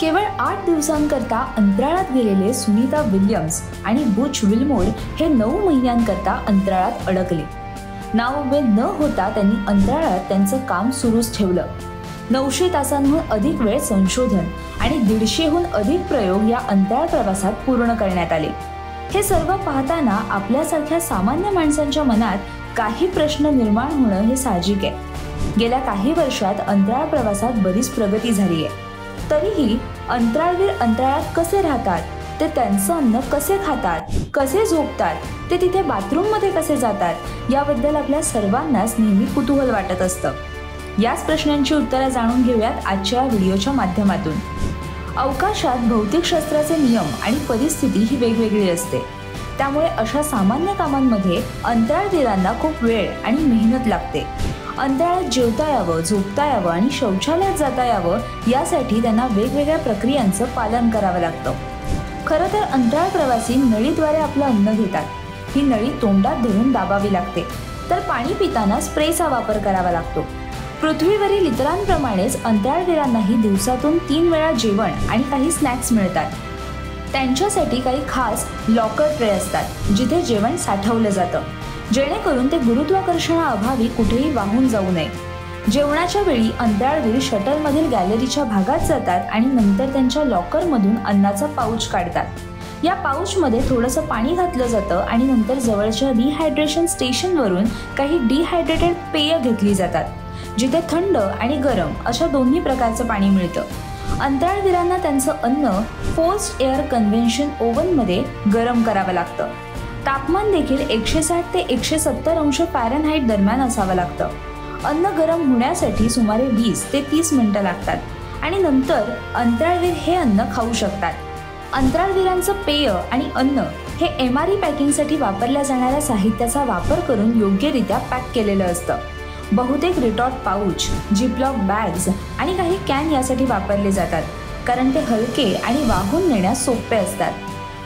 केवळ 8 दिवसांकरता अंतराळात गेलेले सुनीता विल्यम्स आणि बुच विल्मोर हे 9 महिन्यांकरता अंतराळात अडकले. नाव न होता त्यांनी अंतराळात त्यांचं काम सुरूच ठेवलं. 900 तासांहून अधिक वेळ संशोधन आणि 150हून अधिक प्रयोग या अंतराळ प्रवासात पूर्ण करण्यात आले. हे सर्व पाहताना आपल्यासारख्या सामान्य माणसांच्या मनात काही प्रश्न निर्माण होणं हे साहजिक आहे. गेल्या काही वर्षात अंतराळ प्रवासात बरीच प्रगती झाली आहे. तरीही अंतराळवीर अंतराळात कसे राहतात, ते त्यांचं अन्न कसे खातात, कसे झोपतात, ते तिथे बाथरूममध्ये कसे जातात, याबद्दल आपल्या सर्वांनाच नेहमी कुतूहल वाटत असतं. याच प्रश्नांची उत्तरं जाणून घेऊयात आजच्या व्हिडिओच्या माध्यमातून. अवकाशात भौतिकशास्त्राचे नियम आणि परिस्थिती ही वेगवेगळी असते. त्यामुळे अशा सामान्य कामांमध्ये अंतराळवीरांना खूप वेळ आणि मेहनत लागते. अंतराळात जेवता यावं, झोपता यावं आणि शौचालयात जाता यावं यासाठी त्यांना वेगवेगळ्या प्रक्रियांचं पालन करावं लागतं. खरं तर अंतराळ प्रवासी नळीद्वारे आपलं अन्न घेतात. ही नळी तोंडात धरून दाबावी लागते. तर पाणी पिताना स्प्रेचा वापर करावा लागतो. पृथ्वीवरील इतरांप्रमाणेच अंतराळवीरांनाही दिवसातून 3 वेळा जेवण आणि काही स्नॅक्स मिळतात. त्यांच्यासाठी काही खास लॉकर ट्रे असतात जिथे जेवण साठवलं जातं, जेणेकरून ते गुरुत्वाकर्षणाअभावी कुठेही वाहून जाऊ नये. जेवणाच्या वेळी अंतराळवीर शटलमधील गॅलरीच्या भागात जातात आणि नंतर त्यांच्या लॉकरमधून अन्नाचा पाऊच काढतात. या पाऊचमध्ये थोडंसं पाणी घातलं जातं आणि नंतर जवळच्या डिहायड्रेशन स्टेशनवरून काही डिहायड्रेटेड पेय घेतली जातात, जिथे थंड आणि गरम अशा दोन्ही प्रकारचं पाणी मिळतं. अंतराळवीरांना त्यांचं अन्न फोर्स्ड एअर कन्व्हेन्शन ओव्हनमध्ये गरम करावं लागतं. तापमान देखील 160 ते 170 अंश फॅरनहाईट दरम्यान असावं लागतं. अन्न गरम होण्यासाठी सुमारे 20 ते 30 मिनिटं लागतात आणि नंतर अंतराळवीर हे अन्न खाऊ शकतात. अंतराळवीरांचं पेय आणि अन्न हे MRE पॅकिंगसाठी वापरल्या जाणाऱ्या साहित्याचा वापर करून योग्यरित्या पॅक केलेलं असतं. बहुतेक रिटॉर्ट पाऊच, जिपलॉक बॅग्स आणि काही कॅन यासाठी वापरले जातात, कारण ते हलके आणि वाहून नेण्यास सोपे असतात.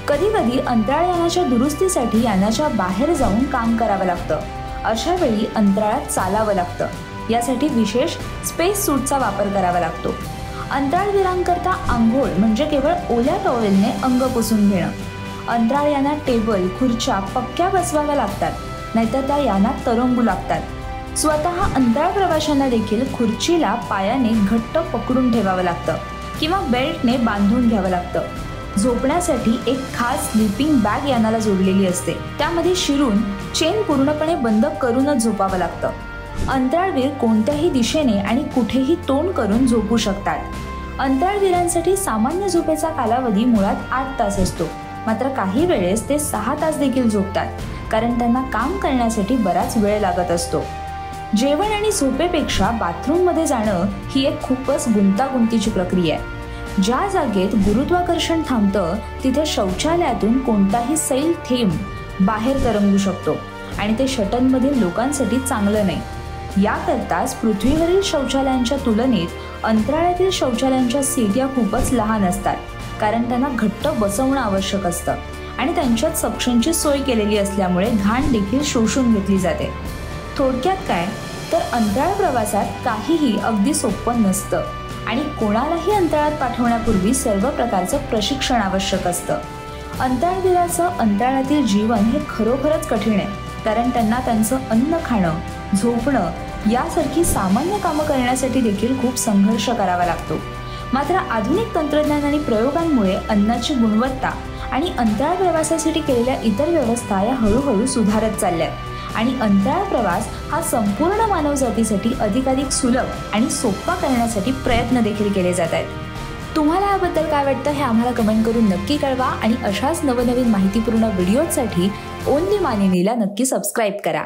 कधी कधी अंतराळयानाच्या दुरुस्तीसाठी यानाच्या बाहेर जाऊन काम करावं लागतं. अशा वेळी अंतराळात चालावं लागतं. यासाठी विशेष स्पेस सूटचा वापर करावा लागतो. अंतराळवीरांकरता आंघोळ म्हणजे केवळ ओल्या टॉवेलने अंग पुसून घेणं. अंतराळयानात टेबल, खुर्च्या पक्क्या बसवाव्या लागतात, नाहीतर त्या यानात तरंगू लागतात. स्वतः अंतराळ प्रवाशांना देखील खुर्चीला पायाने घट्ट पकडून ठेवावं लागतं किंवा बेल्टने बांधून घ्यावं लागतं. झोपण्यासाठी एक खास स्लीपिंग बॅग यानाला जोडलेली असते. त्यामध्ये शिरून चेन पूर्णपणे बंद करूनच झोपावं लागतं. अंतराळवीर कोणत्याही दिशेने आणि कुठेही तोंड करून झोपू शकतात. अंतराळवीरांसाठी सामान्य झोपेचा कालावधी मुळात 8 तास असतो. मात्र काही वेळेस ते 6 तास देखील झोपतात, कारण त्यांना काम करण्यासाठी बराच वेळ लागत असतो. जेवण आणि झोपेपेक्षा बाथरूममध्ये जाणं ही एक खूपच गुंतागुंतीची प्रक्रिया आहे. ज्या जागेत गुरुत्वाकर्षण थांबतं तिथे शौचालयातून कोणताही सैल थेंब बाहेर तरंगू शकतो आणि ते शटलमधील लोकांसाठी चांगलं नाही. याकरताच पृथ्वीवरील शौचालयांच्या तुलनेत अंतराळातील शौचालयांच्या सीट या खूपच लहान असतात, कारण त्यांना घट्ट बसवणं आवश्यक असतं आणि त्यांच्यात सक्शनची सोय केलेली असल्यामुळे घाण देखील शोषून घेतली जाते. थोडक्यात काय तर अंतराळ प्रवासात काहीही अगदी सोपं नसतं आणि कोणालाही अंतराळात पाठवण्यापूर्वी सर्व प्रकारचं प्रशिक्षण आवश्यक असतं. अंतराळवीराचं अंतराळातील जीवन हे खरोखरच कठीण आहे, कारण त्यांना त्यांचं अन्न खाणं, झोपणं यासारखी सामान्य कामं करण्यासाठी देखील खूप संघर्ष करावा लागतो. मात्र आधुनिक तंत्रज्ञान आणि प्रयोगांमुळे अन्नाची गुणवत्ता आणि अंतराळ प्रवासासाठी केलेल्या इतर व्यवस्था या हळूहळू सुधारत चालल्यात आणि अंतराळ प्रवास हा संपूर्ण मानवजातीसाठी अधिकाधिक सुलभ आणि सोपा करण्यासाठी प्रयत्न देखील केले जात आहेत. तुम्हाला याबद्दल काय वाटतं हे आम्हाला कमेंट करून नक्की कळवा आणि अशाच नवनवीन माहितीपूर्ण व्हिडिओसाठी ओन्ली मानिनीला नक्की सबस्क्राईब करा.